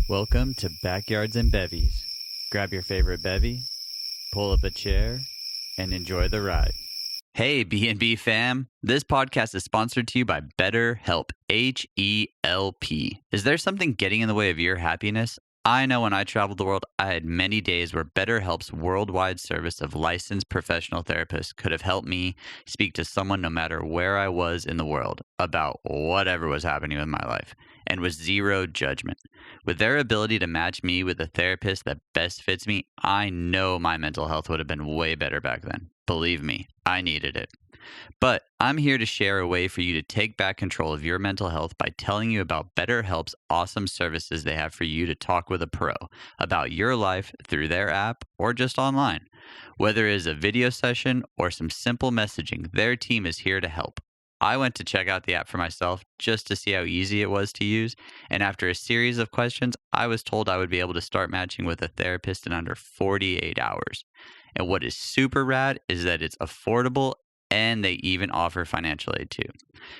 Welcome to Backyards and Bevvies. Grab your favorite bevy, pull up a chair, and enjoy the ride. Hey, B&B fam. This podcast is sponsored to you by BetterHelp, H-E-L-P. Is there something getting in the way of your happiness? I know when I traveled the world, I had many days where BetterHelp's worldwide service of licensed professional therapists could have helped me speak to someone no matter where I was in the world about whatever was happening with my life, and with zero judgment. With their ability to match me with a therapist that best fits me, I know my mental health would have been way better back then. Believe me, I needed it. But I'm here to share a way for you to take back control of your mental health by telling you about BetterHelp's awesome services they have for you to talk with a pro about your life through their app or just online. Whether it is a video session or some simple messaging, their team is here to help. I went to check out the app for myself just to see how easy it was to use, and after a series of questions, I was told I would be able to start matching with a therapist in under 48 hours. And what is super rad is that it's affordable and they even offer financial aid too.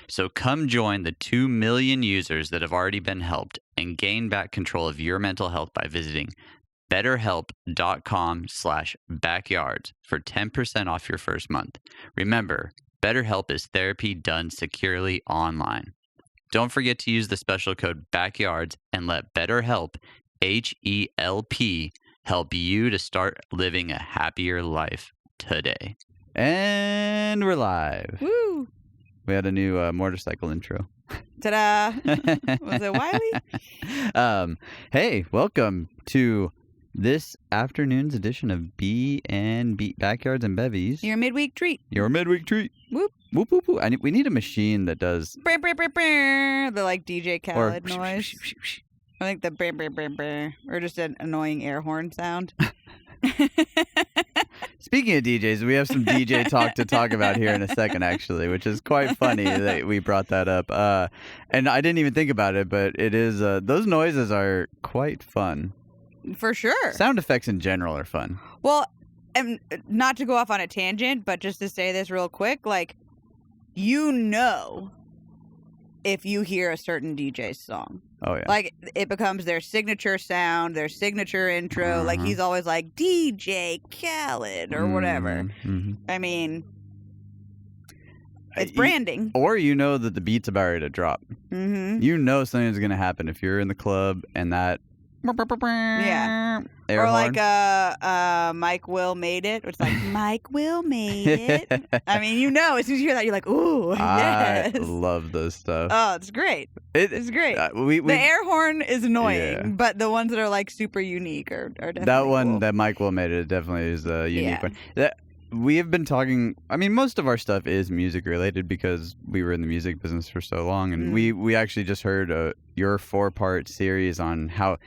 So come join the 2 million users that have already been helped and gain back control of your mental health by visiting betterhelp.com/backyards for 10% off your first month. Remember, BetterHelp is therapy done securely online. Don't forget to use the special code BACKYARDS and let BetterHelp, H-E-L-P, help you to start living a happier life today. And we're live. Woo! We had a new motorcycle intro. Ta-da! Was it Wiley? Hey, welcome to this afternoon's edition of B&B Backyards and Bevvies. Your midweek treat. Your midweek treat. Whoop. Whoop, whoop, whoop. We need a machine that does... Brr, brr, brr, brr, the like DJ Khaled noise. I think the brr, brr, brr, brr, or just an annoying air horn sound. Speaking of DJs, we have some DJ talk to talk about here in a second, actually, which is quite funny that we brought that up. And I didn't even think about it, but it is, those noises are quite fun. For sure. Sound effects in general are fun. Well, and not to go off on a tangent, but just to say this real quick, like, you know if you hear a certain DJ's song. Oh, yeah. Like, it becomes their signature sound, their signature intro. Like, he's always like, DJ Khaled or whatever. Mm-hmm. I mean, it's branding. Or you know that the beat's about to drop. Mm-hmm. You know something's going to happen if you're in the club and that... Yeah. Air or horn. like Mike Will Made It. It's like, Mike Will Made It. I mean, you know, as soon as you hear that, you're like, ooh, yes. I love this stuff. Oh, it's great. It's great. The air horn is annoying, but the ones that are like super unique are definitely that one cool. that Mike Will Made It definitely is a unique one. We have been talking, I mean, most of our stuff is music related because we were in the music business for so long. And we actually just heard your 4-part series on how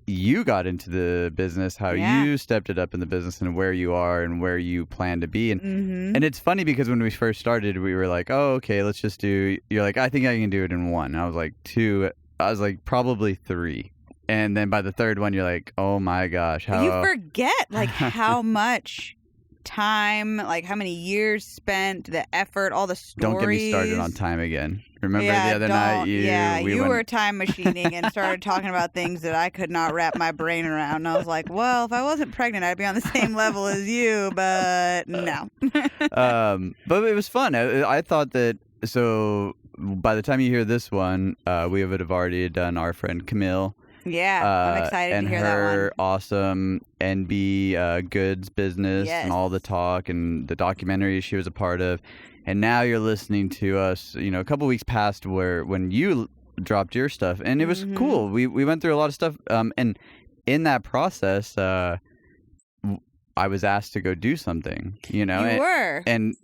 you got into the business, how you stepped it up in the business and where you are and where you plan to be. And it's funny because when we first started, we were like, oh, okay, let's just do, you're like, I think I can do it in 1. I was like 2. I was like, probably 3. And then by the 3rd one, you're like, oh my gosh. How you forget like how much time, like how many years spent, the effort, all the stories. Don't get me started on time again. Remember the other night you were time machining and started talking about things that I could not wrap my brain around. And I was like, well, if I wasn't pregnant, I'd be on the same level as you, but no. But it was fun. I thought that, so by the time you hear this one, we would have already done our friend Camille. Yeah, I'm excited to hear that one. And her awesome NB goods business and all the talk and the documentary she was a part of. And now you're listening to us, you know, a couple weeks past when you dropped your stuff. And it was cool. We went through a lot of stuff. And in that process, I was asked to go do something, you know. You were. And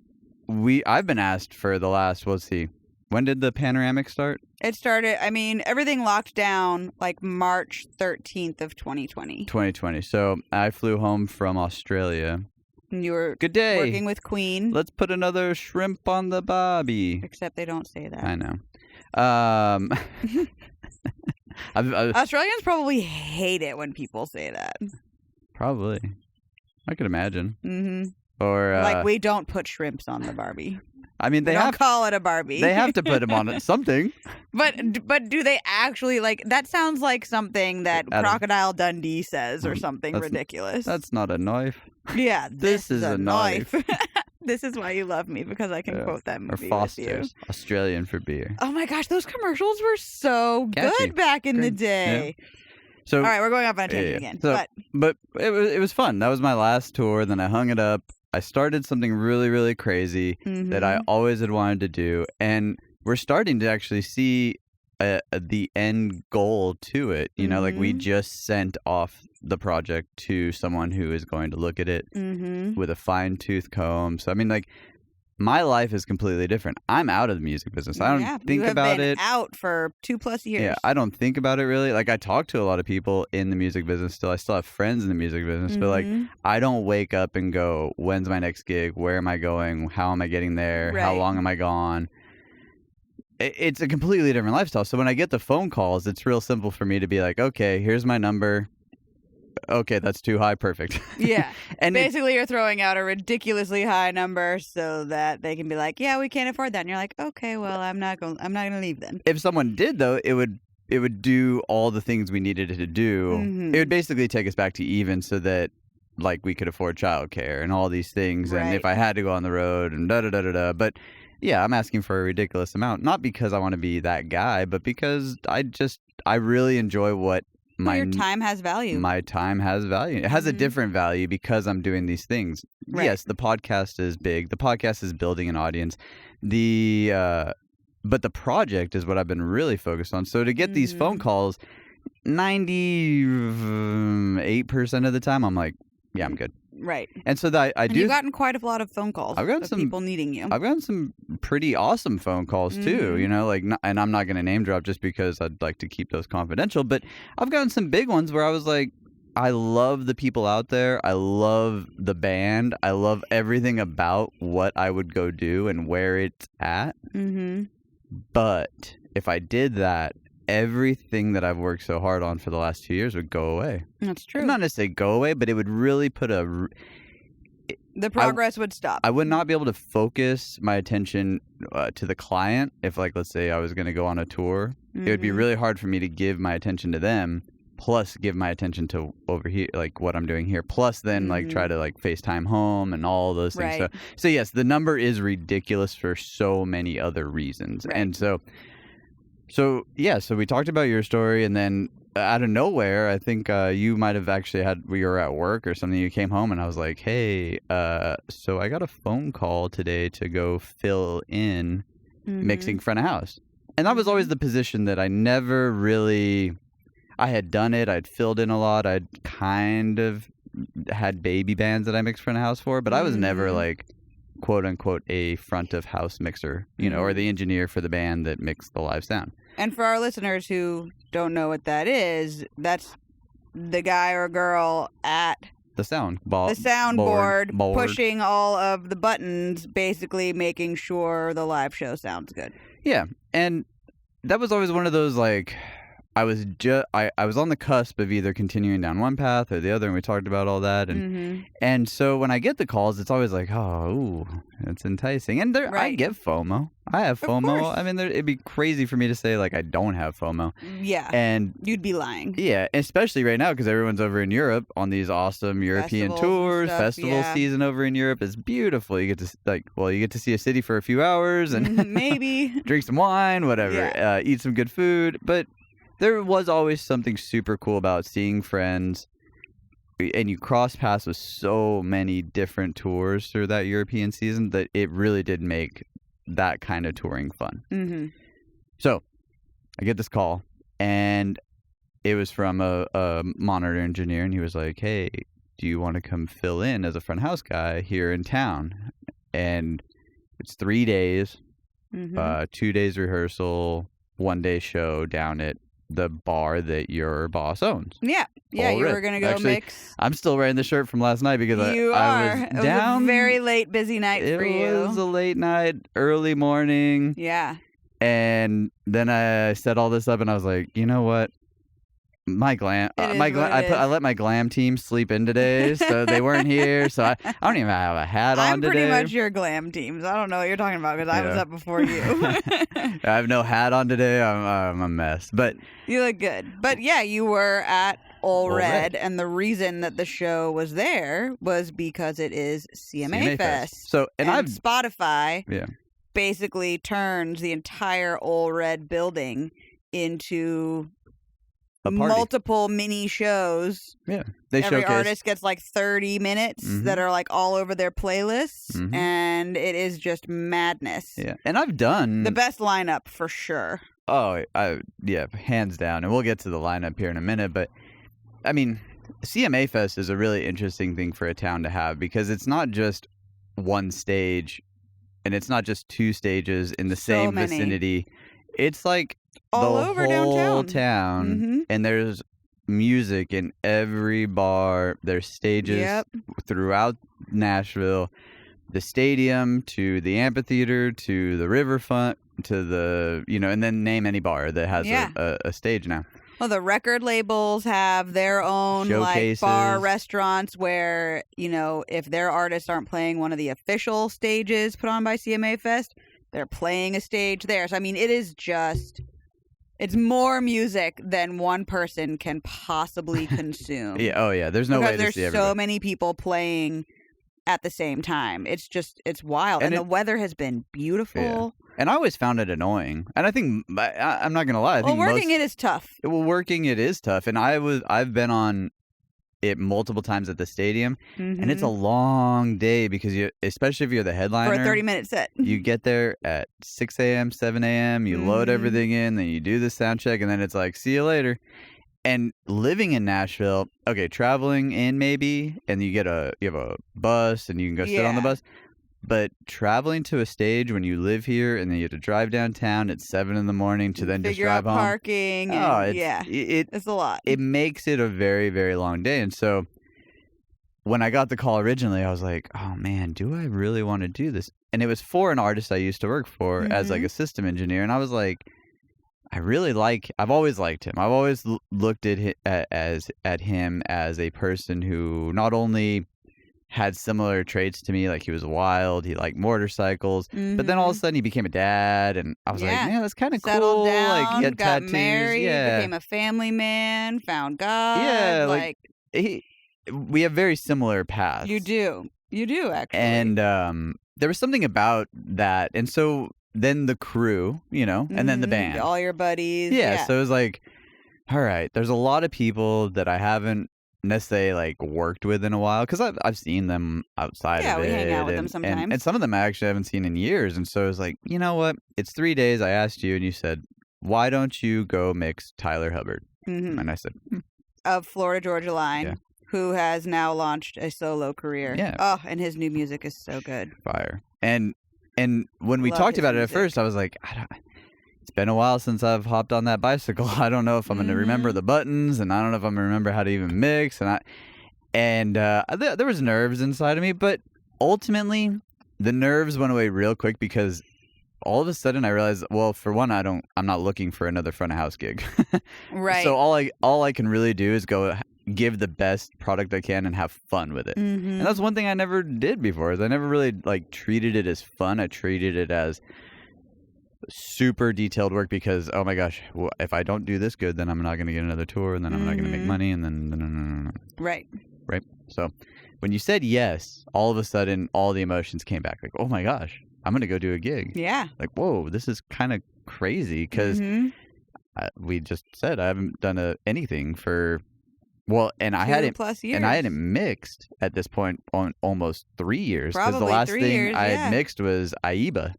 I've been asked for the last, let's see, when did the panoramic start? It started, I mean, everything locked down like March 13th of 2020. 2020. So I flew home from Australia. You were good day. Working with Queen. Let's put another shrimp on the barbie. Except they don't say that. I know. Australians probably hate it when people say that. Probably. I could imagine. Mm-hmm. Or like, we don't put shrimps on the barbie. I mean, they don't call it a Barbie. They have to put him on something. But do they actually, like, that sounds like something that Crocodile Dundee says or something ridiculous. That's not a knife. Yeah, this is a knife. This is why you love me, because I can quote that movie. Or Foster's, Australian for beer. Oh my gosh, those commercials were so good back in the day. Yeah. So, all right, we're going off on a tangent again. So, but it was fun. That was my last tour. Then I hung it up. I started something really, really crazy that I always had wanted to do. And we're starting to actually see the end goal to it. You know, like we just sent off the project to someone who is going to look at it with a fine-tooth comb. So, I mean, like, my life is completely different. I'm out of the music business. I don't think about it. Out for 2+ years. Yeah, I don't think about it really. Like, I talk to a lot of people in the music business still. I still have friends in the music business, but like, I don't wake up and go, when's my next gig? Where am I going? How am I getting there? How long am I gone? It's a completely different lifestyle. So when I get the phone calls, it's real simple for me to be like, okay, here's my number. Okay, that's too high. Perfect. Yeah. And basically, you're throwing out a ridiculously high number so that they can be like, "Yeah, we can't afford that." And you're like, "Okay, well, I'm not going to leave then." If someone did, though, it would do all the things we needed it to do. It would basically take us back to even, so that like we could afford childcare and all these things. Right. And if I had to go on the road and da da da da da, but yeah, I'm asking for a ridiculous amount, not because I want to be that guy, but because I really enjoy what. Your time has value. My time has value. It has a different value because I'm doing these things. Right. Yes, the podcast is big. The podcast is building an audience. But the project is what I've been really focused on. So to get these phone calls, 98% of the time, I'm like, yeah, I'm good. Right. And so you've gotten quite a lot of phone calls. I've gotten some people needing you. I've gotten some pretty awesome phone calls too, you know, like, and I'm not going to name drop just because I'd like to keep those confidential, but I've gotten some big ones where I was like, I love the people out there. I love the band. I love everything about what I would go do and where it's at. But if I did that, everything that I've worked so hard on for the last 2 years would go away. That's true. Not necessarily go away, but it would really put the progress would stop. I would not be able to focus my attention to the client if, like, let's say I was going to go on a tour. It would be really hard for me to give my attention to them, plus give my attention to over here, like what I'm doing here, plus then like try to like FaceTime home and all those things. Right. So yes, the number is ridiculous for so many other reasons. Right. And so we talked about your story, and then out of nowhere, I think you might have actually we were at work or something, you came home, and I was like, hey, so I got a phone call today to go fill in mixing front of house. And that was always the position that I never really, I had done it, I'd filled in a lot, I'd kind of had baby bands that I mixed front of house for, but I was never like, quote unquote, a front of house mixer, you know, or the engineer for the band that mixed the live sound. And for our listeners who don't know what that is, that's the guy or girl at the soundboard pushing all of the buttons, basically making sure the live show sounds good. Yeah, and that was always one of those, like, I was on the cusp of either continuing down one path or the other, and we talked about all that, and so when I get the calls, it's always like, oh, ooh, it's enticing, and I get FOMO. I have FOMO. I mean, it'd be crazy for me to say like I don't have FOMO. Yeah, and you'd be lying. Yeah, especially right now because everyone's over in Europe on these awesome European tours. Festival season over in Europe is beautiful. You get to see a city for a few hours and maybe drink some wine, whatever, eat some good food, but. There was always something super cool about seeing friends, and you cross paths with so many different tours through that European season that it really did make that kind of touring fun. So I get this call, and it was from a monitor engineer, and he was like, hey, do you want to come fill in as a front house guy here in town? And it's 3 days, 2 days rehearsal, 1 day show down at the bar that your boss owns. Yeah, you were gonna go mix. I'm still wearing the shirt from last night because I was down. It was a very late, busy night for you. It was a late night, early morning. Yeah. And then I set all this up, and I was like, you know what? I let my glam team sleep in today, so they weren't here. So I don't even have a hat on today. I'm pretty much your glam teams. I don't know what you're talking about because I was up before you. I have no hat on today. I'm a mess, but you look good. But yeah, you were at Ole Red, and the reason that the show was there was because it is CMA Fest. So and Spotify basically turns the entire Ole Red building into multiple mini shows. Yeah, every artist gets like 30 minutes that are like all over their playlists, and it is just madness. Yeah, and I've done the best lineup for sure. Oh, hands down, and we'll get to the lineup here in a minute. But I mean, CMA Fest is a really interesting thing for a town to have because it's not just one stage, and it's not just two stages in the same vicinity. It's like all the over whole town, and there's music in every bar. There's stages throughout Nashville, the stadium to the amphitheater to the riverfront to the and then name any bar that has a stage now. Well, the record labels have their own showcases, like bar restaurants where if their artists aren't playing one of the official stages put on by CMA Fest, they're playing a stage there. So I mean, it's more music than one person can possibly consume. There's no way to see everybody. Because there's so many people playing at the same time. It's wild. And the weather has been beautiful. Yeah. And I always found it annoying. And I think, I'm not going to lie. I think working it is tough. Working it is tough. And I've been on it multiple times at the stadium, and it's a long day because especially if you're the headliner. For a 30-minute set. You get there at 6 a.m., 7 a.m., you load everything in, then you do the sound check, and then it's like, see you later. And living in Nashville, traveling in maybe, and you have a bus, and you can go sit on the bus. But traveling to a stage when you live here, and then you have to drive downtown at 7 a.m. to then just drive home. Parking. It's a lot. It makes it a very, very long day. And so when I got the call originally, I was like, oh man, do I really want to do this? And it was for an artist I used to work for as like a system engineer. And I was like, I've always liked him. I've always looked at him as a person who not only had similar traits to me, like he was wild, he liked motorcycles, but then all of a sudden he became a dad, and I was like, man, that's kind of cool. Settled down, like he had got tattoos, married, became a family man, found God. Yeah, we have very similar paths. You do actually. And there was something about that, and so then the crew, and then the band, all your buddies. Yeah, so it was like, all right, there's a lot of people that I haven't necessarily like worked with in a while because I've seen them outside of it. Yeah, we hang out with them sometimes. And some of them I actually haven't seen in years. And so I was like, you know what? It's 3 days. I asked you, and you said, why don't you go mix Tyler Hubbard? And I said, of Florida Georgia Line, who has now launched a solo career. Yeah. Oh, and his new music is so good. Fire. And when we talked about it at first, I was like, it's been a while since I've hopped on that bicycle. I don't know if I'm going to remember the buttons, and I don't know if I'm going to remember how to even mix. And there was nerves inside of me, but ultimately the nerves went away real quick because all of a sudden I realized, well, for one, I'm not looking for another front of house gig. Right. So all I can really do is go give the best product I can and have fun with it. And that's one thing I never did before. Is I never really like treated it as fun. I treated it as super detailed work because, oh my gosh, well, if I don't do this good, then I'm not going to get another tour, and then I'm not going to make money, and then Right. So when you said yes, all of a sudden all the emotions came back. Like, oh my gosh, I'm going to go do a gig. Yeah. Like, whoa, this is kind of crazy because we just said I haven't done anything for and I hadn't +years. And I hadn't mixed at this point on almost 3 years because the Probably last 3 thing years, I had mixed was Aiba.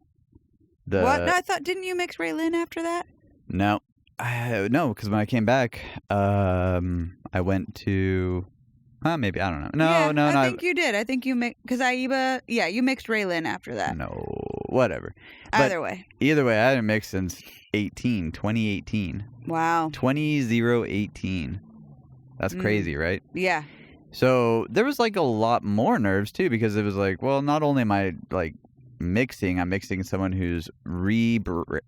What? No, I thought, didn't you mix Ray Lynn after that? No. No, because when I came back, I went to... maybe, I don't know. No. I think you did. I think you mixed... Because Aiba... Yeah, you mixed Ray Lynn after that. No, whatever. Either way, I hadn't mixed since 2018. Wow. 2018. That's crazy, right? Yeah. So there was like a lot more nerves, too, because it was like, well, not only am I like mixing, I'm mixing someone who's rebranding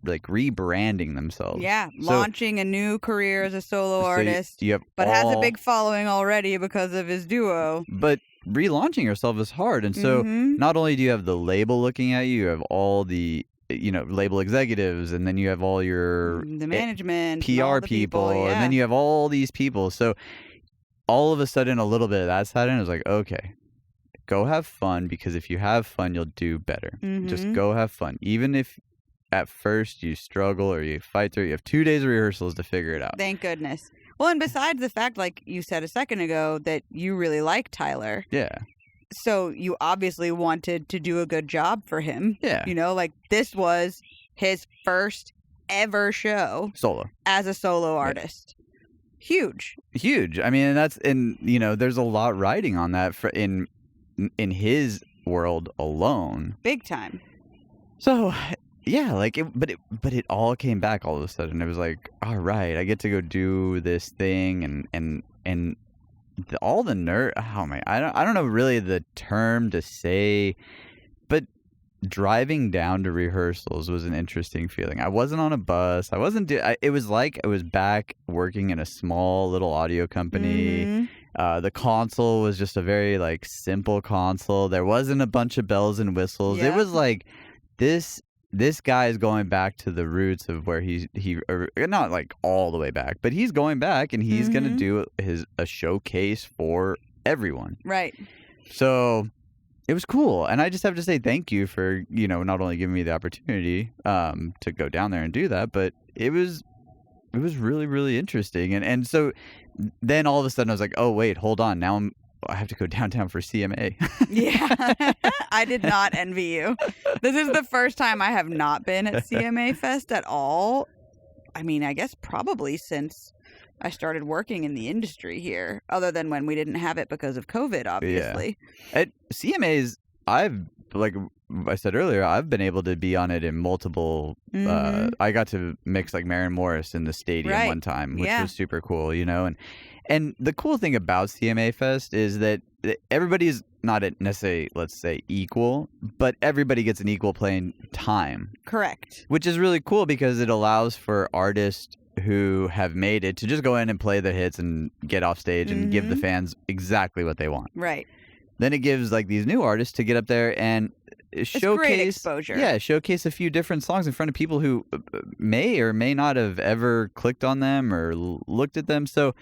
themselves. Yeah, So- launching a new career as a solo artist, you have but has a big following already because of his duo. But relaunching yourself is hard, and so not only do you have the label looking at you, you have all the label executives, and then you have all your the management, PR all the people, and yeah. then you have all these people. So all of a sudden, a little bit of that side in is like, okay, go have fun, because if you have fun, you'll do better. Just go have fun. Even if at first you struggle or you fight through, you have 2 days of rehearsals to figure it out. Thank goodness. Well, and besides the fact, like you said a second ago, that you really like Tyler. Yeah. So you obviously wanted to do a good job for him. Yeah. Like this was his first ever show Solo. as a solo artist. Huge. I mean, there's a lot riding on that in his world alone. Big time. So, yeah, but it all came back all of a sudden. It was like, all right, I get to go do this thing, and all the nerd. Oh my, I don't know really the term to say, but driving down to rehearsals was an interesting feeling. I wasn't on a bus. I wasn't. It was like I was back working in a small little audio company. The console was just a very simple console. There wasn't a bunch of bells and whistles. Yeah. It was like this guy is going back to the roots of where he not all the way back, but he's going back, and he's going to do a showcase for everyone. Right. So it was cool, and I just have to say thank you for not only giving me the opportunity to go down there and do that, but it was really, really interesting. And so then all of a sudden I was like, oh wait, hold on, now I have to go downtown for CMA. Yeah. I did not envy you. This is the first time I have not been at CMA Fest at all. I mean, I guess probably since I started working in the industry here, other than when we didn't have it because of COVID, obviously. Yeah. At CMA's, like I said earlier, I've been able to be on it in multiple. I got to mix Maren Morris in the stadium one time, which was super cool, And the cool thing about CMA Fest is that everybody's not necessarily, let's say, equal, but everybody gets an equal playing time. Correct. Which is really cool because it allows for artists who have made it to just go in and play the hits and get off stage and give the fans exactly what they want. Right. Then it gives these new artists to get up there and showcase great exposure. Yeah, showcase a few different songs in front of people who may or may not have ever clicked on them or looked at them. So,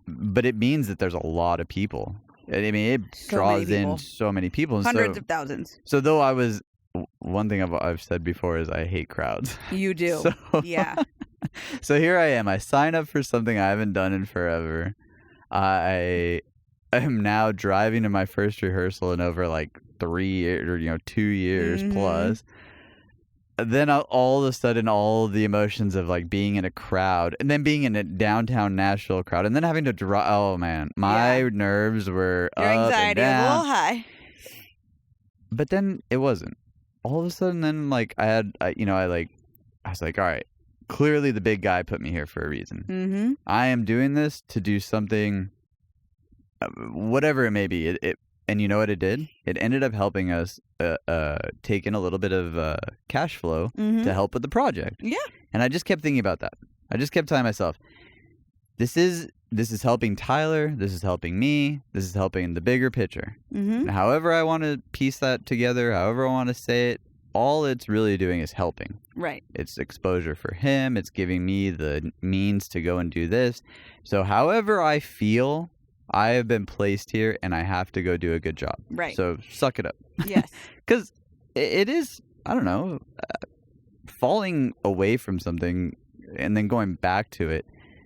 but it means that there's a lot of people. I mean, it draws in so many people. And hundreds of thousands. So though one thing I've said before is I hate crowds. You do. Yeah. So here I am. I sign up for something I haven't done in forever. I am now driving to my first rehearsal in over 3 years or 2 years plus. Then all of a sudden, all the emotions of being in a crowd, and then being in a downtown Nashville crowd, and then having to drive. Oh man, my nerves were Your up anxiety and down. was a little high. But then it wasn't. All of a sudden, then I was like, all right, clearly the big guy put me here for a reason. I am doing this to do something, whatever it may be. And you know what it did? It ended up helping us take in a little bit of cash flow to help with the project. Yeah. And I just kept thinking about that. I just kept telling myself, this is helping Tyler. This is helping me. This is helping the bigger picture. And however I want to piece that together, however I want to say it, all it's really doing is helping. Right. It's exposure for him. It's giving me the means to go and do this. So however I feel, I have been placed here and I have to go do a good job. Right. So suck it up. Yes. Because it is, I don't know, falling away from something and then going back to it,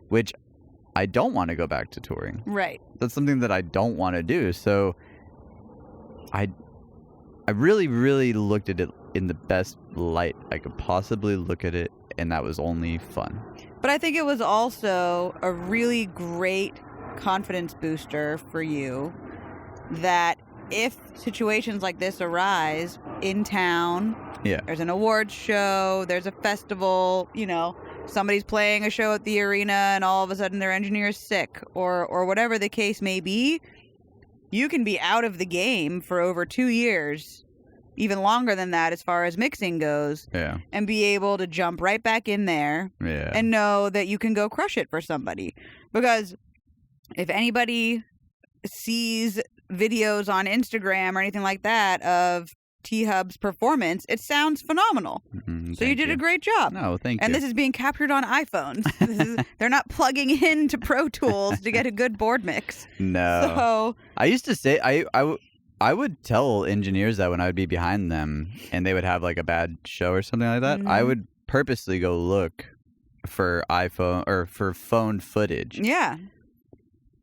which I don't want to go back to touring. Right. That's something that I don't want to do. So I really, really looked at it in the best light I could possibly look at it, and that was only fun. But I think it was also a really great confidence booster for you that if situations like this arise in town, there's an awards show, there's a festival, somebody's playing a show at the arena and all of a sudden their engineer's sick or whatever the case may be, you can be out of the game for over 2 years even longer than that as far as mixing goes, and be able to jump right back in there and know that you can go crush it for somebody. Because if anybody sees videos on Instagram or anything like that of T-Hub's performance, it sounds phenomenal. So you did a great job. No, thank you. And this is being captured on iPhones. They're not plugging into Pro Tools to get a good board mix. No. So I used to say I would tell engineers that when I would be behind them and they would have like a bad show or something like that, I would purposely go look for iPhone or for phone footage. Yeah.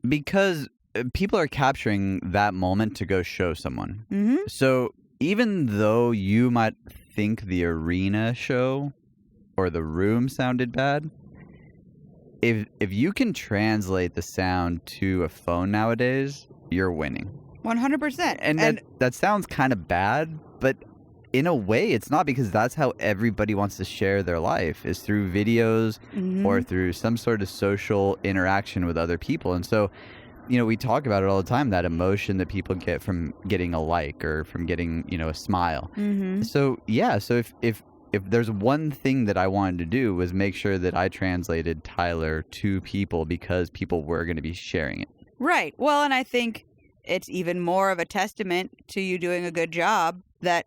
Because people are capturing that moment to go show someone. So even though you might think the arena show or the room sounded bad, if you can translate the sound to a phone nowadays, you're winning. 100%. And that sounds kind of bad, but in a way it's not, because that's how everybody wants to share their life, is through videos or through some sort of social interaction with other people. And so, you know, we talk about it all the time, that emotion that people get from getting a like or from getting, you know, a smile. So, yeah. So if there's one thing that I wanted to do was make sure that I translated Tyler to people, because people were going to be sharing it. Right. Well, and I think it's even more of a testament to you doing a good job that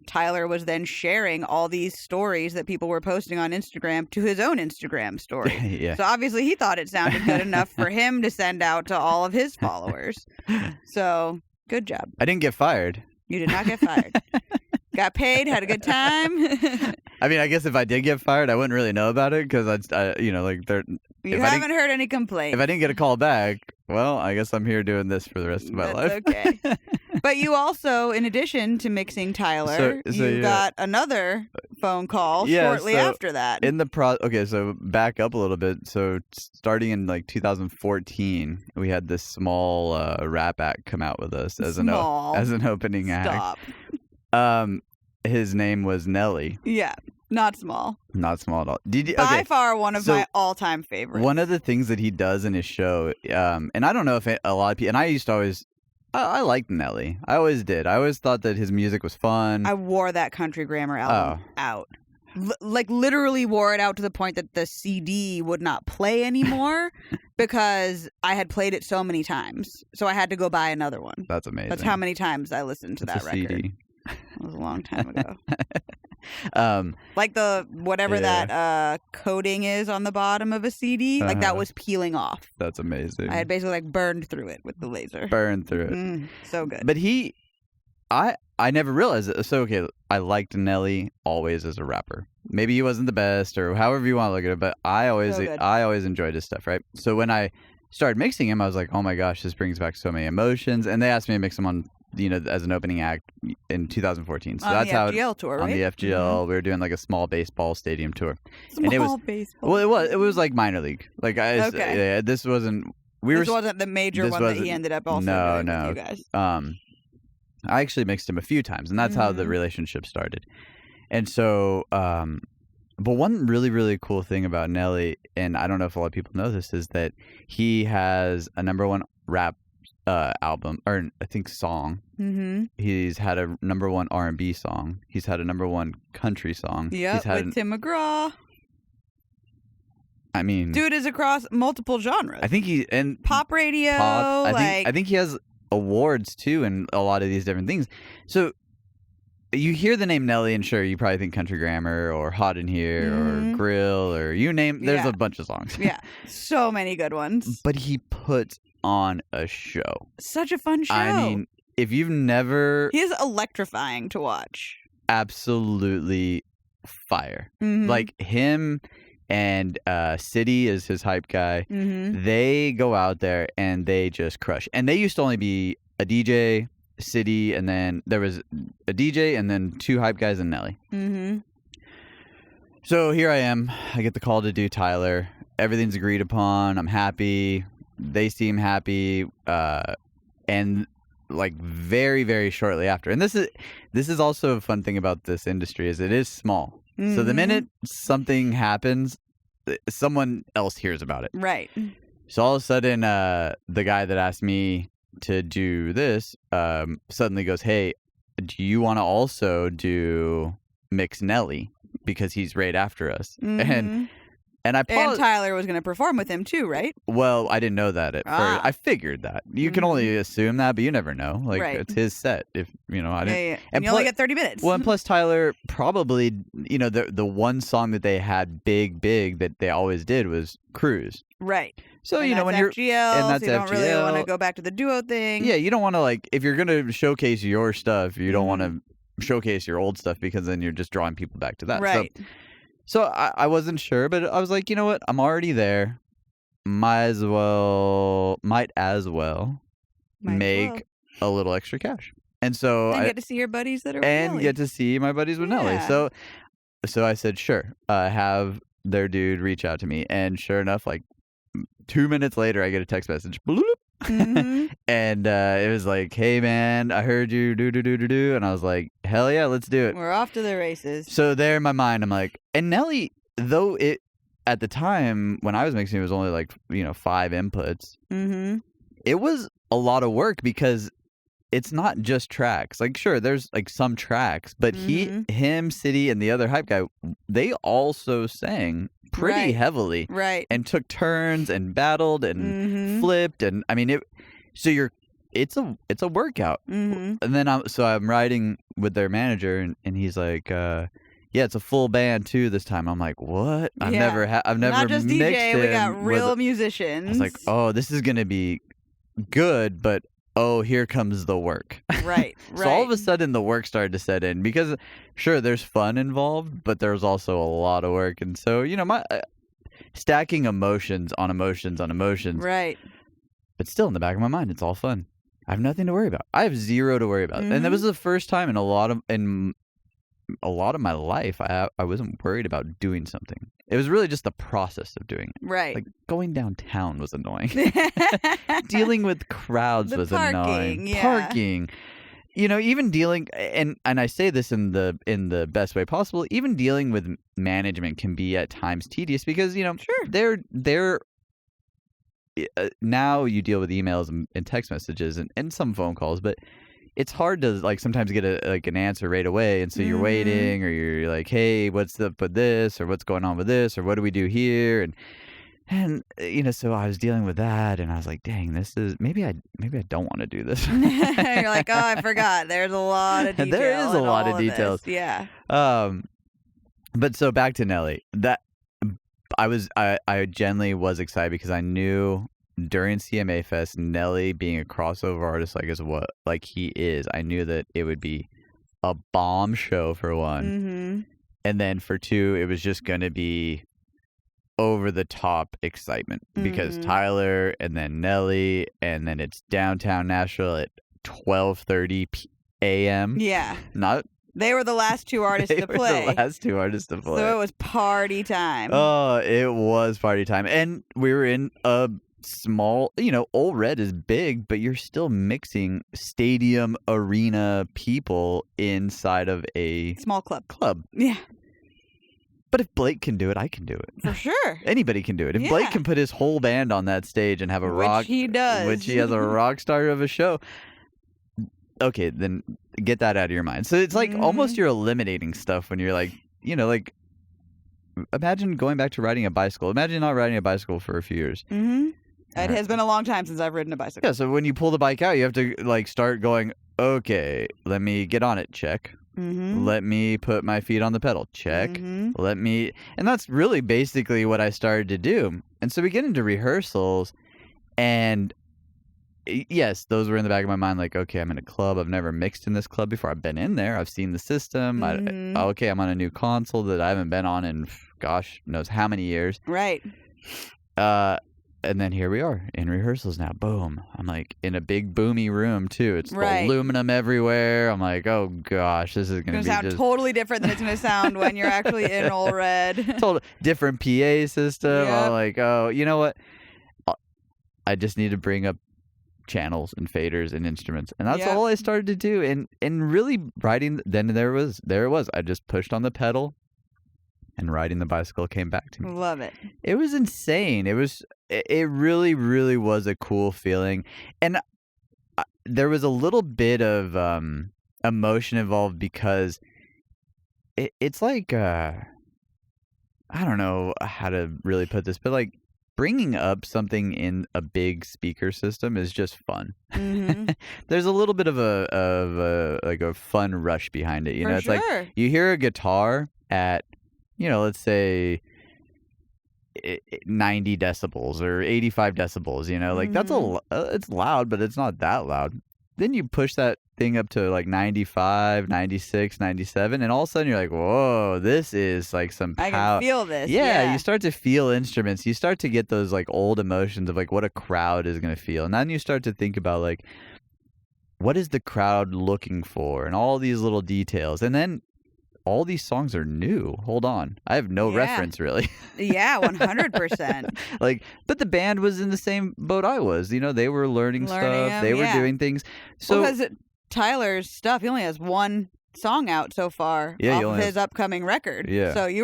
Tyler was then sharing all these stories that people were posting on Instagram to his own Instagram story. So obviously he thought it sounded good enough for him to send out to all of his followers. So good job. I didn't get fired. You did not get fired. Got paid, had a good time. I mean, I guess if I did get fired, I wouldn't really know about it, because you know, like you haven't heard any complaints. If I didn't get a call back, well, I guess I'm here doing this for the rest of my life. Okay. But you also, in addition to mixing Tyler, you got another phone call shortly after that. Okay, so back up a little bit. So starting in like 2014, we had this small rap act come out with us as an opening act. His name was Nelly. Yeah. Not small. Not small at all. By far one of my all-time favorites. One of the things that he does in his show, and I don't know if a lot of people, and I used to always, I liked Nelly. I always did. I always thought that his music was fun. I wore that Country Grammar album out. Like literally wore it out to the point that the CD would not play anymore because I had played it so many times. So I had to go buy another one. That's amazing. That's how many times I listened to that record. CD. It was a long time ago. Like the whatever that coating is on the bottom of a CD, like that was peeling off. That's amazing. I had basically like burned through it with the laser. Burned through it. So good. But I never realized it. So okay, I liked Nelly always as a rapper. Maybe he wasn't the best or however you want to look at it, but I always enjoyed his stuff, right? So when I started mixing him, I was like, oh my gosh, this brings back so many emotions. And they asked me to mix him on, you know, as an opening act in 2014. So that's how on the FGL tour, right? On the FGL, we were doing like a small baseball stadium tour. Small baseball. Well, it was like minor league. Like this wasn't. This wasn't the major one that he ended up also doing with you guys. I actually mixed him a few times, and that's how the relationship started. And so, but one really, really cool thing about Nelly, and I don't know if a lot of people know this, is that he has a #1 rap album, or I think song. He's had a #1 R&B song. He's had a #1 country song. Yeah, with Tim McGraw. I mean, dude is across multiple genres. I think pop radio. I think he has awards too in a lot of these different things. So you hear the name Nelly, and sure, you probably think Country Grammar or Hot in Here or Grill or you name. There's a bunch of songs. Yeah, so many good ones. But he puts on a show. Such a fun show. I mean, if you've never... He is electrifying to watch. Absolutely fire. Like him and City is his hype guy. They go out there and they just crush. And they used to only be a DJ, City, and then there was a DJ and then 2 hype guys and Nelly. So here I am. I get the call to do Tyler. Everything's agreed upon. I'm happy. They seem happy, and like very, very shortly after. And this is also a fun thing about this industry, is it is small. So the minute something happens, someone else hears about it. Right. So all of a sudden, the guy that asked me to do this suddenly goes, "Hey, do you want to also do Mix Nelly? Because he's right after us. Mhm. And I paused. And Tyler was going to perform with him too, right? Well, I didn't know that at first. I figured that. You can only assume that, but you never know. Like, Right. it's his set. If I didn't. Yeah. And you only get 30 minutes. Well, and plus Tyler probably, the one song that they had big that they always did was Cruise. Right. So, and when that's you're FGL, and that's so you don't FGL. really want to go back to the duo thing. Yeah, you don't want to, like, if you're going to showcase your stuff, you don't want to showcase your old stuff because then you're just drawing people back to that. Right. So I wasn't sure, but I was like, you know what? I'm already there. Might as well make a little extra cash. And so and get to see your buddies that are with and Nelly. get to see my buddies with Nelly. Yeah. So I said, sure, have their dude reach out to me. And sure enough, like 2 minutes later, I get a text message. Bloop. Mhm. And it was like, hey, man, I heard you do. And I was like, hell yeah, let's do it. We're off to the races. So there in my mind, I'm like, and Nelly, though it, at the time when I was mixing, it was only like, 5 inputs. Mm-hmm. It was a lot of work because it's not just tracks. Like, sure, there's like some tracks, but him, City, and the other hype guy, they also sang pretty heavily. Right. And took turns and battled and flipped. And I mean, it's a workout. Mm-hmm. And then I'm riding with their manager and he's like, yeah, it's a full band too this time. I'm like, what? I've never not just mixed DJ, we got him real with musicians. I was like, oh, this is going to be good, but oh, here comes the work. Right. So all of a sudden the work started to set in because sure, there's fun involved, but there's also a lot of work. And so, my stacking emotions on emotions on emotions. Right. But still in the back of my mind, it's all fun. I have nothing to worry about. I have zero to worry about. And that was the first time in a lot of my life I wasn't worried about doing something. It was really just the process of doing it. Right. Like going downtown was annoying. Dealing with crowds was annoying. Yeah. Parking. Even dealing and I say this in the best way possible, even dealing with management can be at times tedious because, sure. they're now you deal with emails and text messages and some phone calls, but it's hard to like sometimes get an answer right away, and so you're waiting, or you're like, hey, what's up with this, or what's going on with this, or what do we do here, and so I was dealing with that, and I was like, dang, this is maybe I don't want to do this. You're like, oh, I forgot. There's a lot of detail. There is a lot of details. This. Yeah. But so back to Nelly, that I genuinely was excited because I knew during CMA Fest, Nelly being a crossover artist like he is, I knew that it would be a bomb show for one, and then for two, it was just going to be over the top excitement because Tyler and then Nelly, and then it's downtown Nashville at 12:30 a.m. Yeah, They were the last two artists to play. The last two artists to play. So it was party time. Oh, it was party time, and we were in a small, Old Red is big, but you're still mixing stadium arena people inside of a small club. Yeah. But if Blake can do it, I can do it. For sure. Anybody can do it. If Blake can put his whole band on that stage and have a which he does. Which he has a rock star of a show. Okay, then get that out of your mind. So it's like almost you're eliminating stuff when you're like, like imagine going back to riding a bicycle. Imagine not riding a bicycle for a few years. Mm-hmm. It has been a long time since I've ridden a bicycle. Yeah, so when you pull the bike out, you have to like start going, okay, let me get on it, check. Let me put my feet on the pedal, check. And that's really basically what I started to do. And so we get into rehearsals, and yes, those were in the back of my mind, like, okay, I'm in a club. I've never mixed in this club before. I've been in there. I've seen the system. Okay, I'm on a new console that I haven't been on in, gosh, knows how many years. Right. And then here we are in rehearsals now. Boom. I'm like in a big boomy room too. It's aluminum everywhere. I'm like, oh gosh, this is going to be sound totally different than it's going to sound when you're actually in Old Red. Total different PA system. Yep. I'm like, oh, you know what? I just need to bring up channels and faders and instruments, and that's all I started to do. And really riding. Then there it was. I just pushed on the pedal. And riding the bicycle came back to me. Love it. It was insane. It really, really was a cool feeling. And there was a little bit of emotion involved because it's like I don't know how to really put this, but like bringing up something in a big speaker system is just fun. Mm-hmm. There's a little bit of a fun rush behind it. You know, it's sure. like you hear a guitar at, you know, let's say 90 decibels or 85 decibels, you know, like that's it's loud, but it's not that loud. Then you push that thing up to like 95, 96, 97, and all of a sudden you're like, whoa, this is like some power. I can feel this. Yeah, you start to feel instruments. You start to get those like old emotions of like what a crowd is going to feel. And then you start to think about like, what is the crowd looking for and all these little details. And then all these songs are new. Hold on. I have no reference really. Yeah, 100%. Like, but the band was in the same boat I was. You know, they were learning stuff. They were doing things. So because Tyler's stuff, he only has one song out so far off of his upcoming record. Yeah. So you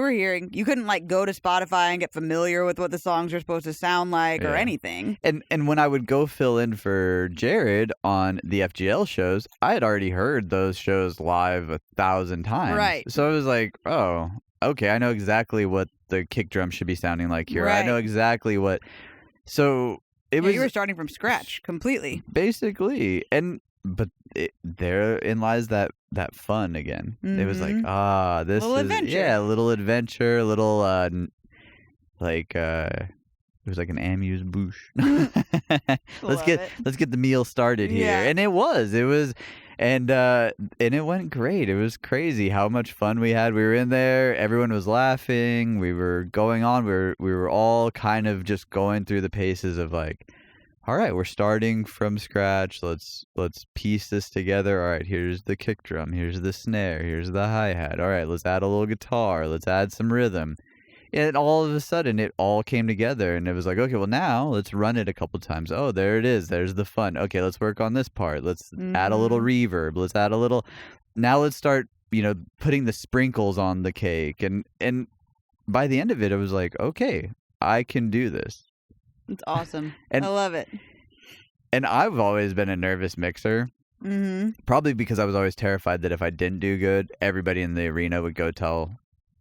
couldn't like go to Spotify and get familiar with what the songs are supposed to sound like or anything. And when I would go fill in for Jared on the FGL shows, I had already heard those shows live 1,000 times. Right. So I was like, oh, okay, I know exactly what the kick drum should be sounding like here. Right. I know exactly what. So it was. You were starting from scratch completely. Basically. But therein lies that fun again. It was like, this little is adventure. A little adventure, a little like it was like an amuse-bouche. let's get the meal started here. Yeah. And it was and it went great. It was crazy how much fun we had. We were in there, everyone was laughing, we were going on, we were all kind of just going through the paces of like, all right, we're starting from scratch. Let's piece this together. All right, here's the kick drum. Here's the snare. Here's the hi-hat. All right, let's add a little guitar. Let's add some rhythm. And all of a sudden, it all came together. And it was like, okay, well, now let's run it a couple times. Oh, there it is. There's the fun. Okay, let's work on this part. Let's add a little reverb. Let's add a little. Now let's start, you know, putting the sprinkles on the cake. And by the end of it, I was like, okay, I can do this. It's awesome. I love it. And I've always been a nervous mixer. Mm-hmm. Probably because I was always terrified that if I didn't do good, everybody in the arena would go tell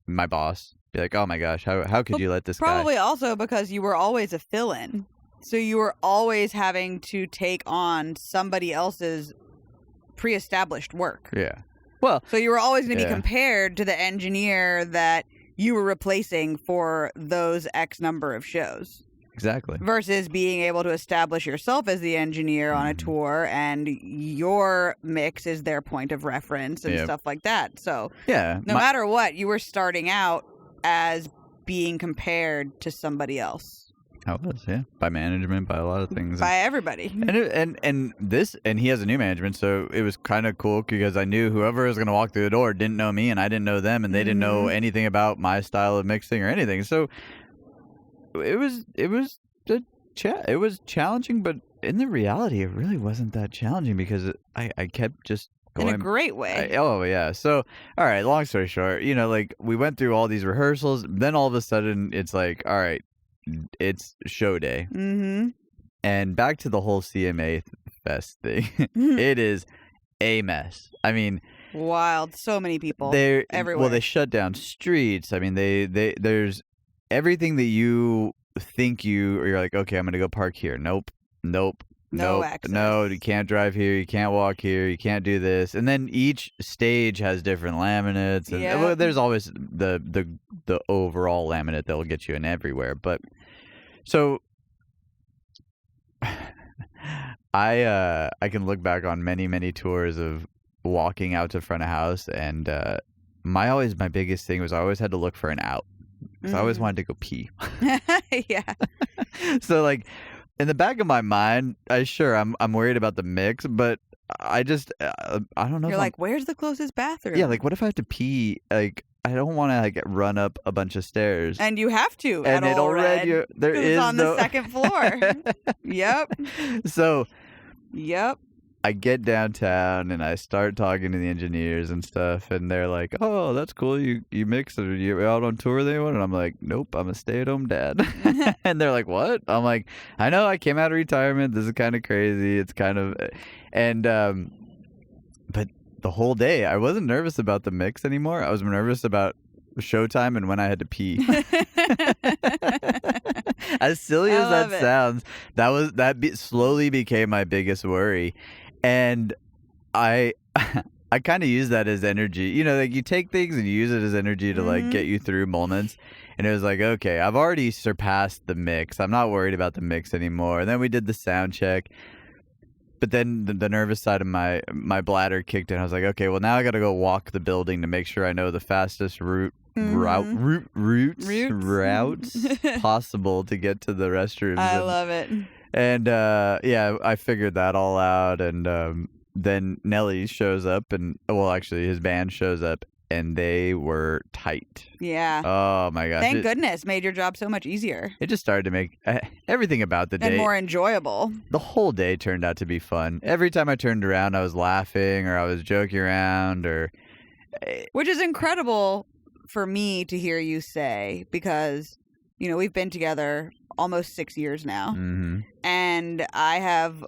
my boss. Be like, oh my gosh, how could you let this Probably guy? also because you were always a fill-in. So you were always having to take on somebody else's pre-established work. Yeah. Well, so you were always going to be compared to the engineer that you were replacing for those X number of shows. Exactly. Versus being able to establish yourself as the engineer on a tour, and your mix is their point of reference and stuff like that. So no matter what, you were starting out as being compared to somebody else. I was, by management, by a lot of things, by everybody. And he has a new management, so it was kind of cool because I knew whoever was going to walk through the door didn't know me, and I didn't know them, and they didn't know anything about my style of mixing or anything. So it was challenging, but in the reality, it really wasn't that challenging because I kept just going in a great way. So, all right, long story short, you know, like we went through all these rehearsals, then all of a sudden it's like, all right, it's show day. Mm-hmm. And back to the whole CMA Fest thing. It is a mess. I mean, wild. So many people everywhere. Well, they shut down streets. I mean, there's everything that you think you're like, okay, I'm going to go park here. Nope. No access. No, you can't drive here. You can't walk here. You can't do this. And then each stage has different laminates. And well, there's always the overall laminate that will get you in everywhere. But so I can look back on many tours of walking out to front of house, and my biggest thing was I always had to look for an out. Because I always wanted to go pee. Yeah. So like in the back of my mind, I'm worried about the mix, but I just I don't know. You're like, where's the closest bathroom? Yeah, like what if I have to pee? Like I don't want to like run up a bunch of stairs. And you have to. And it already there is on the second floor. Yep. So. Yep. I get downtown and I start talking to the engineers and stuff, and they're like, "Oh, that's cool. You mix it. Are you out on tour with anyone?" And I'm like, "Nope, I'm a stay-at-home dad." And they're like, "What?" I'm like, "I know. I came out of retirement. This is kind of crazy. It's kind of," and but the whole day, I wasn't nervous about the mix anymore. I was nervous about showtime and when I had to pee. As silly as that sounds, slowly became my biggest worry. And I kind of use that as energy. You know, like you take things and you use it as energy to like get you through moments. And it was like, okay, I've already surpassed the mix. I'm not worried about the mix anymore. And then we did the sound check. But then the nervous side of my bladder kicked in. I was like, okay, well now I got to go walk the building to make sure I know the fastest routes possible to get to the restrooms. I love it. And yeah, I figured that all out. And then Nelly shows up, and actually his band shows up, and they were tight. Yeah. Oh my gosh! Thank goodness, made your job so much easier. It just started to make everything about the day and more enjoyable. The whole day turned out to be fun. Every time I turned around, I was laughing or I was joking around, which is incredible for me to hear you say, because we've been together almost 6 years now, and I have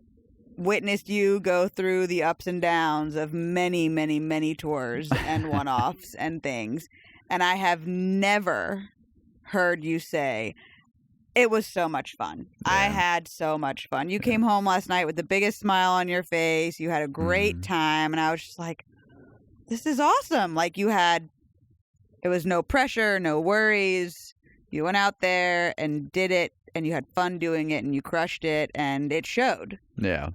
witnessed you go through the ups and downs of many, many, many tours and one-offs and things. And I have never heard you say, it was so much fun. Yeah. I had so much fun. You came home last night with the biggest smile on your face. You had a great time. And I was just like, this is awesome. Like it was no pressure, no worries. You went out there and did it, and you had fun doing it, and you crushed it, and it showed. Yeah.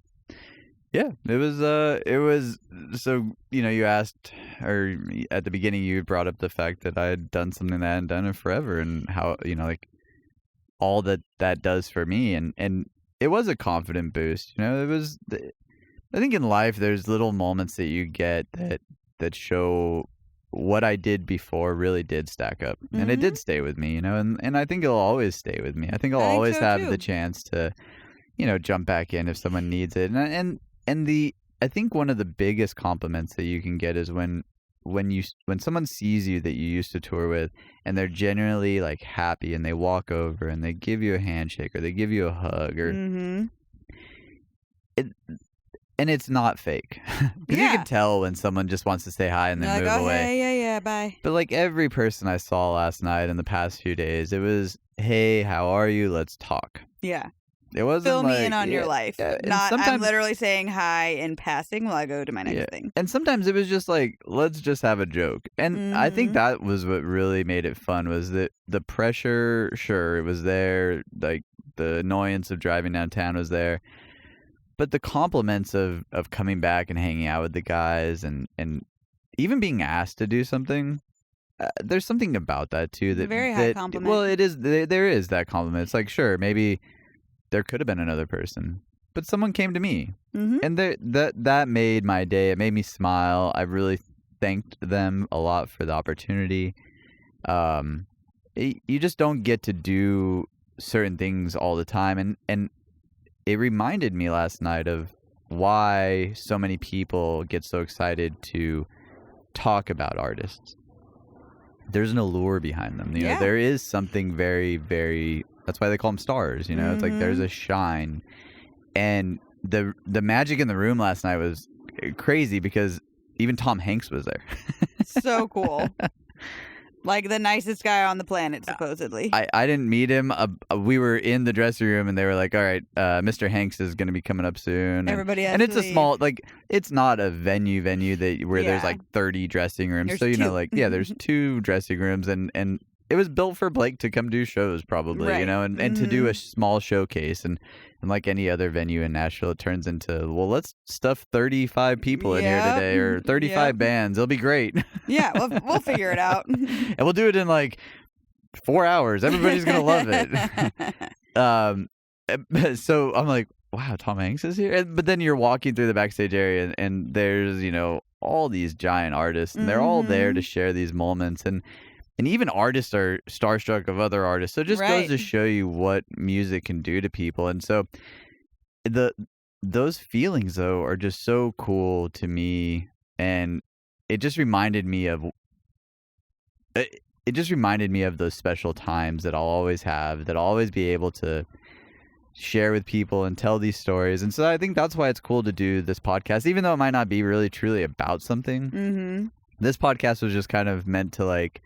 Yeah, it was so, you asked, or at the beginning you brought up the fact that I had done something that I hadn't done in forever, and how, like all that does for me, and it was a confident boost. It was, I think in life there's little moments that you get that show what I did before really did stack up, and it did stay with me, and I think it'll always stay with me. I think I'll always have the chance to, jump back in if someone needs it, and I think one of the biggest compliments that you can get is when someone sees you that you used to tour with, and they're genuinely like happy, and they walk over and they give you a handshake or they give you a hug, or and it's not fake. Because you can tell when someone just wants to say hi and then move away. Yeah, bye. But like every person I saw last night and the past few days, it was, hey, how are you? Let's talk. Yeah. It wasn't fill me in on your life. Yeah. I'm literally saying hi in passing while I go to my next thing. And sometimes it was just like, let's just have a joke. And I think that was what really made it fun, was that the pressure, sure, it was there. Like the annoyance of driving downtown was there. But the compliments of coming back and hanging out with the guys and even being asked to do something, there's something about that too. That very high compliment. Well, it is. There is that compliment. It's like, sure, maybe there could have been another person, but someone came to me, and that made my day. It made me smile. I really thanked them a lot for the opportunity. You just don't get to do certain things all the time, and it reminded me last night of why so many people get so excited to talk about artists. There's an allure behind them. There is something very, very, that's why they call them stars. It's like there's a shine. And the magic in the room last night was crazy, because even Tom Hanks was there. So cool. Like the nicest guy on the planet, supposedly. I didn't meet him. We were in the dressing room, and they were like, all right, Mr. Hanks is going to be coming up soon. Everybody has and it's to a leave. Small, like, it's not a venue where there's like 30 dressing rooms. There's so, two. There's 2 dressing rooms, and it was built for Blake to come do shows probably, right. And to do a small showcase. And like any other venue in Nashville, it turns into, well, let's stuff 35 people in here today, or 35 bands. It'll be great. Yeah, we'll figure it out. And we'll do it in like 4 hours. Everybody's going to love it. So I'm like, wow, Tom Hanks is here? But then you're walking through the backstage area, and there's, all these giant artists, and they're all there to share these moments. And even artists are starstruck of other artists. So it just goes to show you what music can do to people. And so those feelings, though, are just so cool to me. And it just reminded me of those special times that I'll always have, that I'll always be able to share with people and tell these stories. And so I think that's why it's cool to do this podcast, even though it might not be really truly about something. Mm-hmm. This podcast was just kind of meant to like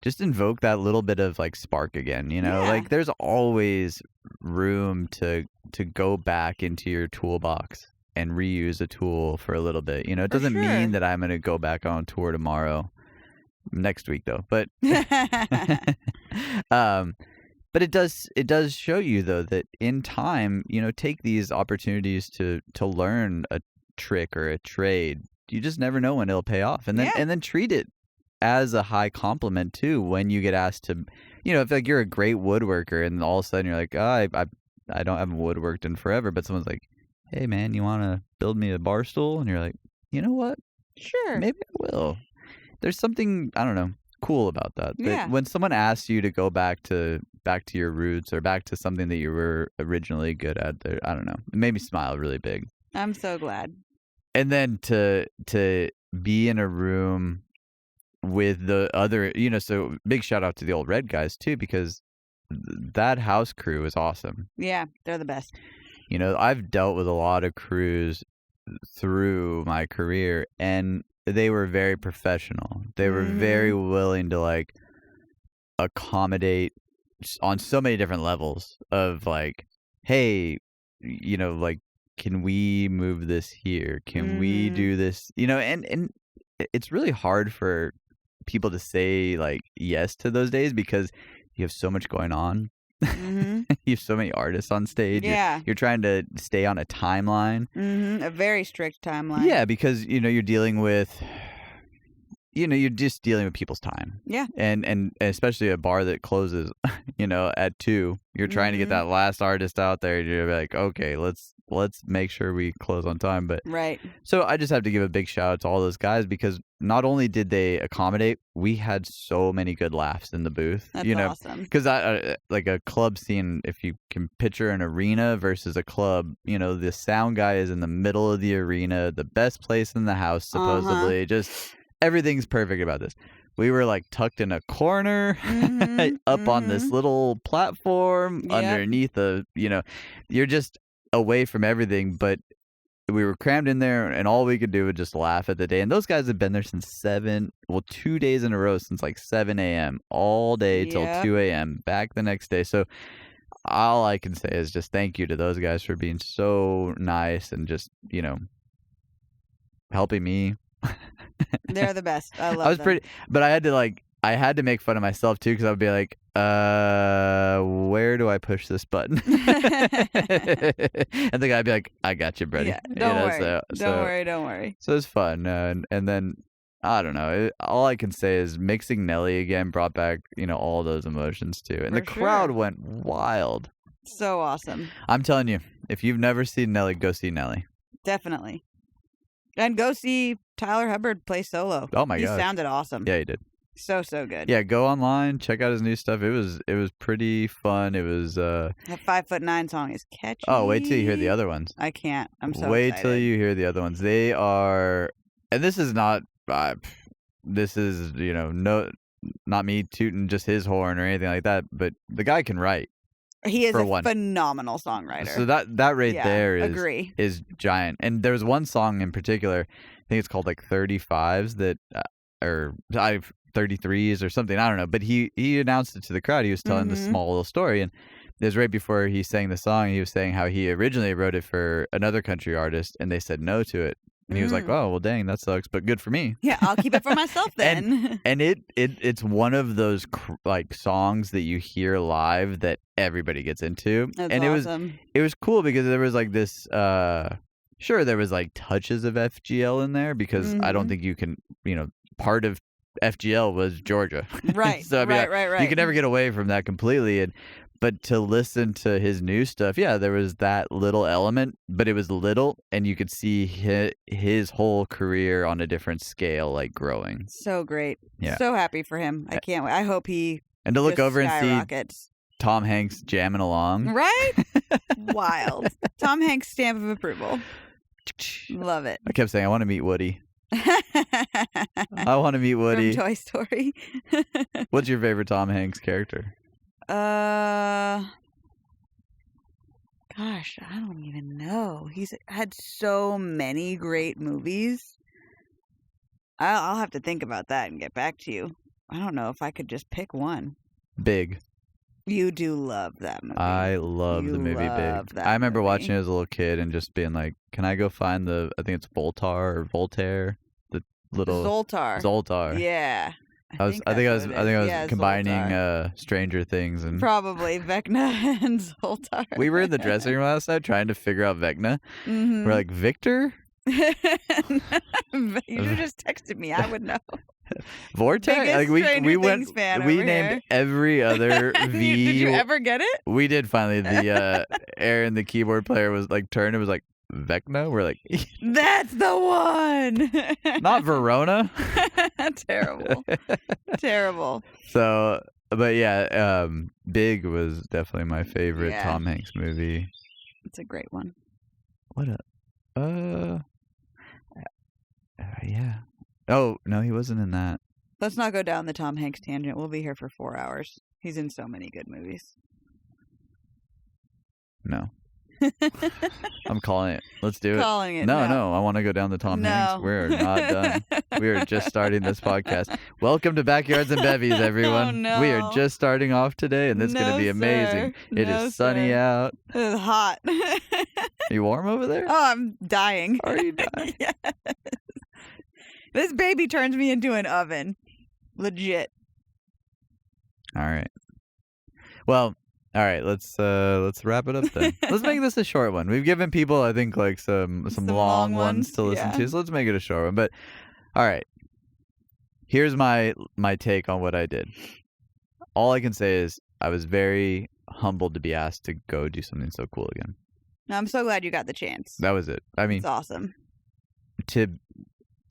just invoke that little bit of like spark again, you know? Yeah. Like there's always room to go back into your toolbox and reuse a tool for a little bit. You know, it doesn't mean that I'm going to go back on tour tomorrow. Next week though. But but it does show you though that in time, you know, take these opportunities to learn a trick or a trade. You just never know when it'll pay off. And then treat it as a high compliment too when you get asked to, you know, if like you're a great woodworker and all of a sudden you're like, oh, I haven't woodworked in forever, but someone's like, hey man, you want to build me a bar stool? And you're like, you know what? Sure. Maybe I will. There's something, I don't know, cool about that. Yeah. When someone asks you to go back to your roots or back to something that you were originally good at, I don't know. It made me smile really big. I'm so glad. And then to be in a room with the other, you know, so big shout out to the Old Red guys too, because that house crew is awesome. Yeah, they're the best. You know, I've dealt with a lot of crews through my career and they were very professional. They were very willing to like accommodate on so many different levels of like, hey, you know, like, can we move this here? Can we do this? You know, and it's really hard for people to say like yes to those days because you have so much going on. You have so many artists on stage. Yeah. You're trying to stay on a timeline. A very strict timeline. Yeah, because, you know, you're dealing with, you know, you're just dealing with people's time. Yeah. And especially a bar that closes, you know, at 2. You're trying to get that last artist out there. You're like, okay, let's make sure we close on time. But right. So I just have to give a big shout out to all those guys because not only did they accommodate, we had so many good laughs in the booth. That's you know, awesome. Because like a club scene, if you can picture an arena versus a club, you know, the sound guy is in the middle of the arena, the best place in the house, supposedly. Just everything's perfect about this. We were like tucked in a corner up on this little platform underneath you know, you're just away from everything, but we were crammed in there and all we could do was just laugh at the day. And those guys have been there since 2 days in a row since like 7 a.m. all day till 2 a.m. back the next day. So all I can say is just thank you to those guys for being so nice and just, you know, helping me. They're the best. I love them. But I had to make fun of myself too because I would be like, where do I push this button? And the guy'd be like, I got you, buddy. Yeah, don't worry. Don't worry. So it's fun. And then, I don't know. All I can say is mixing Nelly again brought back, you know, all those emotions too. And the crowd went wild. So awesome. I'm telling you, if you've never seen Nelly, go see Nelly. Definitely. And go see Tyler Hubbard play solo. Oh my God. He sounded awesome. Yeah, he did. So good. Yeah, go online, check out his new stuff. It was pretty fun. It was that 5'9" song is catchy. Oh, wait till you hear the other ones. I can't. I'm so wait excited. till you hear the other ones. They are, and this is not this is, you know, not me tooting just his horn or anything like that, but the guy can write. He is a phenomenal songwriter. So that there is giant. And there's one song in particular, I think it's called like 35s that or 33s or something, I don't know, but he announced it to the crowd. He was telling this small little story, and it was right before he sang the song. He was saying how he originally wrote it for another country artist and they said no to it. And he was like, oh, well, dang, that sucks, but good for me. Yeah, I'll keep it for myself then. and it's one of those like songs that you hear live that everybody gets into. That's and awesome. It was cool because there was like this, sure, there was like touches of FGL in there because I don't think you can, you know, part of FGL was Georgia. Right, so, I mean, right. You can never get away from that completely. But to listen to his new stuff, yeah, there was that little element, but it was little, and you could see his whole career on a different scale, like growing. So great. Yeah. So happy for him. I can't wait. I hope he and to look over skyrockets. And see Tom Hanks jamming along. Right? Wild. Tom Hanks' stamp of approval. Love it. I kept saying, I want to meet Woody. I want to meet Woody. From Toy Story. What's your favorite Tom Hanks character? gosh, I don't even know. He's had so many great movies. I'll have to think about that and get back to you. I don't know if I could just pick one. Big. You do love that movie. I love the movie Big. I remember watching it as a little kid and just being like, can I go find I think it's Voltaire or Voltaire? The little Zoltar. Yeah. I think I was combining Stranger Things and probably Vecna and Zoltar. We were in the dressing room last night trying to figure out Vecna. Mm-hmm. We're like, Victor? You just texted me. I would know. Vortex? Like we named every other V. Did you ever get it? We did finally. The Aaron, the keyboard player, was like turned. It was like Vecna. We're like, that's the one. Not Verona. Terrible. So, but yeah, Big was definitely my favorite Tom Hanks movie. It's a great one. Yeah. Oh, no, he wasn't in that. Let's not go down the Tom Hanks tangent. We'll be here for 4 hours. He's in so many good movies. No. I'm calling it. Let's do it. Calling it. No, I want to go down the Tom Hanks. We're not done. We are just starting this podcast. Welcome to Backyards and Bevvies, everyone. Oh, no. We are just starting off today, and this is going to be amazing. It is sunny out. It is hot. Are you warm over there? Oh, I'm dying. Are you dying? Yes. This baby turns me into an oven. Legit. All right. Well, all right. Let's wrap it up then. Let's make this a short one. We've given people, I think, like some long ones to listen to. So let's make it a short one. But all right. Here's my take on what I did. All I can say is I was very humbled to be asked to go do something so cool again. No, I'm so glad you got the chance. That was it. I mean, it's awesome.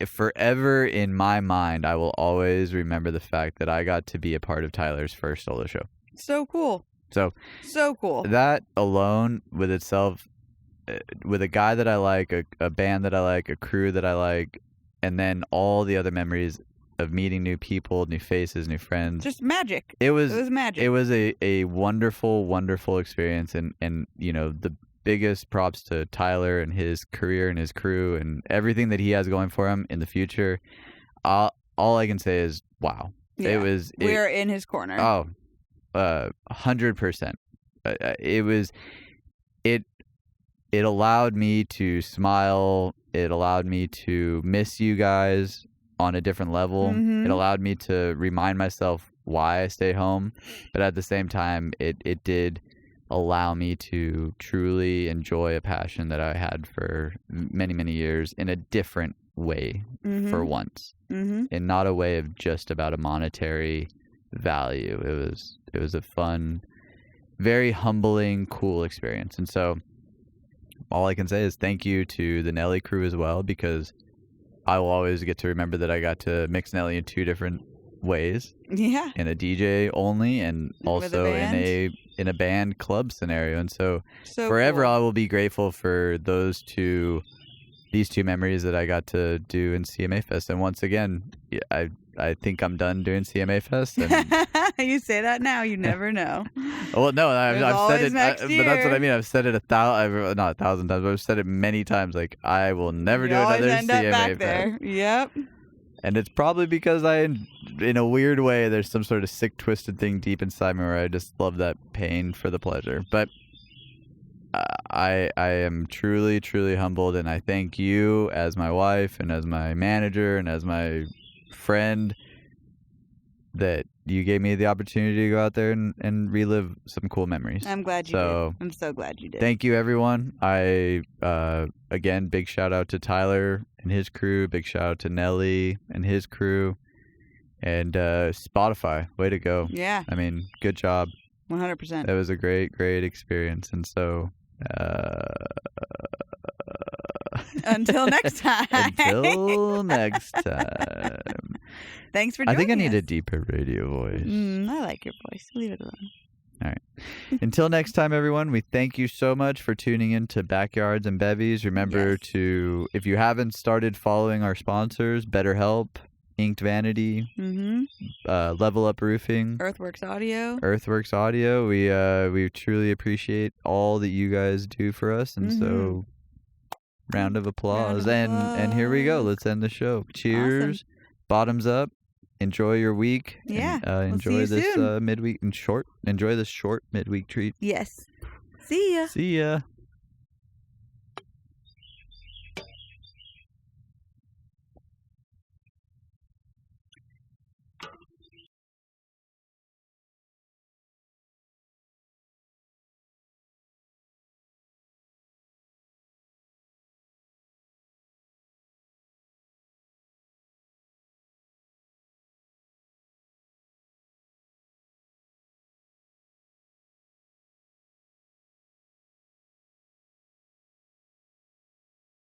Forever in my mind, I will always remember the fact that I got to be a part of Tyler's first solo show. So cool. So cool. That alone with itself, with a guy that I like, a band that I like, a crew that I like, and then all the other memories of meeting new people, new faces, new friends. Just magic. It was magic. It was a wonderful, wonderful experience. And you know, the biggest props to Tyler and his career and his crew and everything that he has going for him in the future. All I can say is, wow. Yeah. We are in his corner. Oh, 100%. It allowed me to smile. It allowed me to miss you guys on a different level. Mm-hmm. It allowed me to remind myself why I stay home. But at the same time, it did allow me to truly enjoy a passion that I had for many, many years in a different way for once. Mm-hmm. And not a way of just about a monetary value. It was a fun, very humbling, cool experience. And so all I can say is thank you to the Nelly crew as well, because I will always get to remember that I got to mix Nelly in 2 different ways. Yeah. In a DJ only and also in a band club scenario. And so forever cool. I will be grateful for these 2 memories that I got to do in CMA Fest. And once again, I think I'm done doing CMA Fest. And you say that now, you never know. Well, no, I've said it, but that's what I mean. I've said it not 1,000 times, but I've said it many times. Like, I will never do another CMA Fest. Yep. And it's probably because in a weird way, there's some sort of sick, twisted thing deep inside me where I just love that pain for the pleasure. But I am truly, truly humbled, and I thank you as my wife and as my manager and as my friend that you gave me the opportunity to go out there and relive some cool memories. I'm glad you did. I'm so glad you did. Thank you, everyone. Again, big shout out to Tyler and his crew. Big shout out to Nelly and his crew. And Spotify, way to go. Yeah. I mean, good job. 100%. It was a great, great experience. And so... until next time. Thanks for joining us. I think I need a deeper radio voice. I like your voice. Leave it alone. All right. Until next time, everyone, we thank you so much for tuning in to Backyards and Bevvies. Remember to, if you haven't started following our sponsors, BetterHelp, Inked Vanity, Level Up Roofing, Earthworks Audio. We truly appreciate all that you guys do for us, and so round of applause. And here we go. Let's end the show. Cheers. Awesome. Bottoms up. Enjoy your week. Yeah. And, enjoy this midweek and short. Enjoy this short midweek treat. Yes. See ya. See ya.